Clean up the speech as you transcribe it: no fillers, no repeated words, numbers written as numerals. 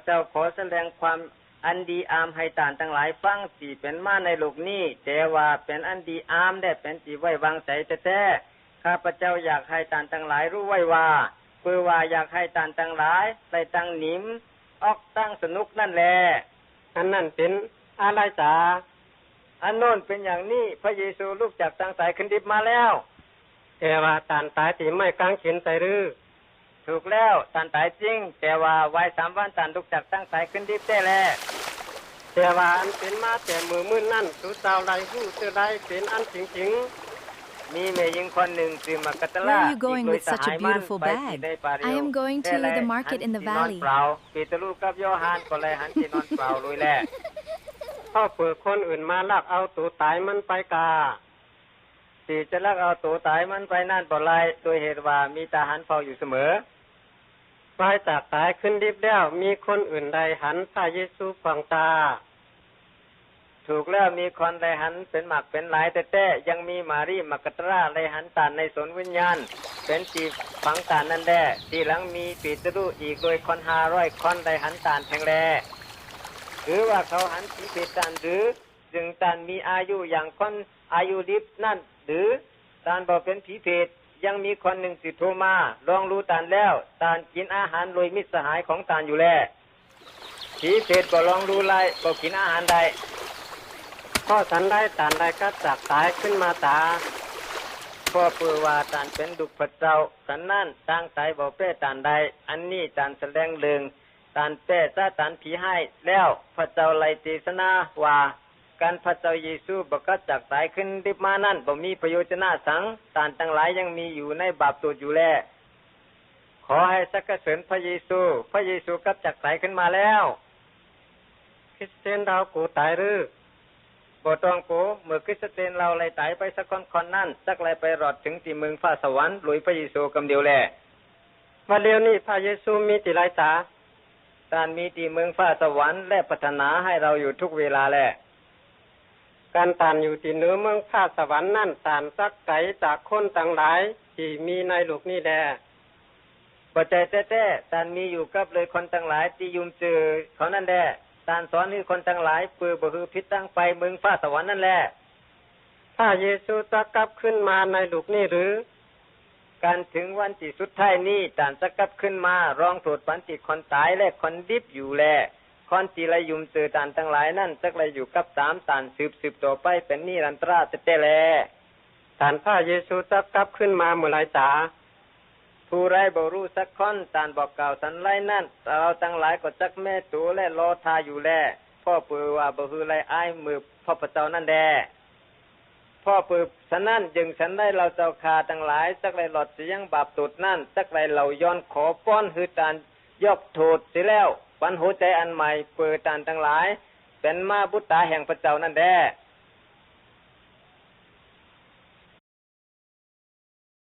เจ้าขอแสดงความอันดีอามให้ตานทั้งหลายฟังที่เป็นมาในโลกนี้แต่ว่าเป็นอันดีอามได้เป็นที่ไว้วางใจแท้ๆข้าพเจ้าอยากให้ตานทั้งหลายรู้ไว้ว่าเพื่อว่าอยากให้ตานทั้งหลายได้ตั้งหนิมออกตั้งสนุกนั่นแหละอันนั้นเป็นอะไรจ๊ะอันโน้นเป็นอย่างนี้พระเยซูลุกจากทางสายขึ้นดิบมาแล้วแต่ว่าตานตายที่ไม่กางเขนใส่หรือถูกแล้วตานตายจริงแต่ว่าไว้3 วันตานลุกจากทางสายขึ้นดิบได้แล้วแต่ว่าอันเป็นมาแต่มือมื้อนั่นสุเจ้าไรฮู้เสื้อใดเป็นอันจริงๆมีแม่หญิงคนหนึ่งชื่อมักกะตะลา Where are you going with such a beautiful bag? I am going to the market in the valley. เปโตรกับโยฮันก็เลยหันที่นอนเปล่าลุยแลพ่อเปิดคนอื่นมาลักเอาตัวตายมันไปกาที่จะลักเอาตัวตายมันไปนั่นบ่ไรโดยเหตุว่ามีทหารเฝ้าอยู่เสมอไปจากตายขึ้นดิบแล้วมีคนอื่นใดหันพระเยซูฝังตาถูกแล้วมีคนใดหันเป็นหมักเป็นหลายแต่ยังมีมารีมักกะตะลาใดหันตานในสวนวิญญาณเป็นที่ฝังตานนั่นแหละที่หลังมีปีตรุอีกโดยคน500คนใดหันตานแทงแลหรือว่าเขาหันผีเพศตานหรือจึงตานมีอายุอย่างคนอายุดิบนั่นหรือตานบอกเป็นผีเพศยังมีคนหนึ่งสิโทรมาลองรู้ตานแล้วตานกินอาหารโดยมิตรสหายของตานอยู่แล้วผีเพศก็ลองรู้ไล่ก็กินอาหารได้พ่อสันได้ตานได้ก็จากตายขึ้นมาตาพ่อเปือว่าตานเป็นดุจพระเจ้าสันนั่นตั้งใจบอกเป้ตานใดอันนี้ตานแสดงเลืองตานเป้ซาตานผีให้แล้วพระเจ้าไลเทศนาว่าการพระเจ้าเยซูบอกก็จากตายขึ้นดิบมานั่นบ่มีประโยชน์สังตานทั้งหลายยังมีอยู่ในบาปตัวอยู่แลขอให้สักเสริญพระเยซูพระเยซูก็จากตายขึ้นมาแล้วคริสเตียนเรากูตายหรือบ่ต้องโกเมื่อคริสเตียนเราไล่ตายไปสักคนนั่นสักไล่ไปรอดถึงที่เมืองฟ้าสวรรค์ลุยพระเยซูกำเดียวแลว่าเดี๋ยวนี้พระเยซูมีที่ไรตาตานมีที่เมืองฟ้าสวรรค์และพัฒนาให้เราอยู่ทุกเวลาแลการตานอยู่ที่เหนือเมืองฟ้าสวรรค์นั่นตานสักไกลจากคนต่างหลายที่มีในโลกนี้แลปัจจัยแท้ๆตานมีอยู่กับเลยคนต่างหลายที่ยุ่มเจอเขานั่นแหละตานสอนให้คนทั้งหลายปือบ่ฮือผิดตั้งไปเมืองฟ้าสวรรค์นั่นแหละถ้าเยซูจะกลับขึ้นมาในโลกนี้หรือการถึงวันที่สุดท้ายนี้ตานจะกลับขึ้นมารองโทษปันติคนตายและคนดิบอยู่แลคนที่ละยุ่มเจอตานทั้งหลายนั่นจักละอยู่กับตานสืบต่อไปเป็นนิรันตราแต่แลตานพระเยซูจะกลับขึ้นมาเมื่อไรตาผู้ไรบ่รู้สักคนตานบอกกล่าวสันไรนั่นเราทั้งหลายก็จักแม่ตัวและรอทาอยู่แลพ่อเปือว่าบ่ฮือไรอ้ายมือพ่อพระเจ้านั่นแดพ่อเปือฉะนั้นจึงฉันได้เราเจ้าคาทั้งหลายจักไรหลอดเสียงบาปตุดนั่นจักไรเราย้อนขอป้อนคือตานยกโทษเสียแล้วปันหัวใจอันใหม่เปิดตานทั้งหลายเป็นมาบุตรตาแห่งพระเจ้านั่นแด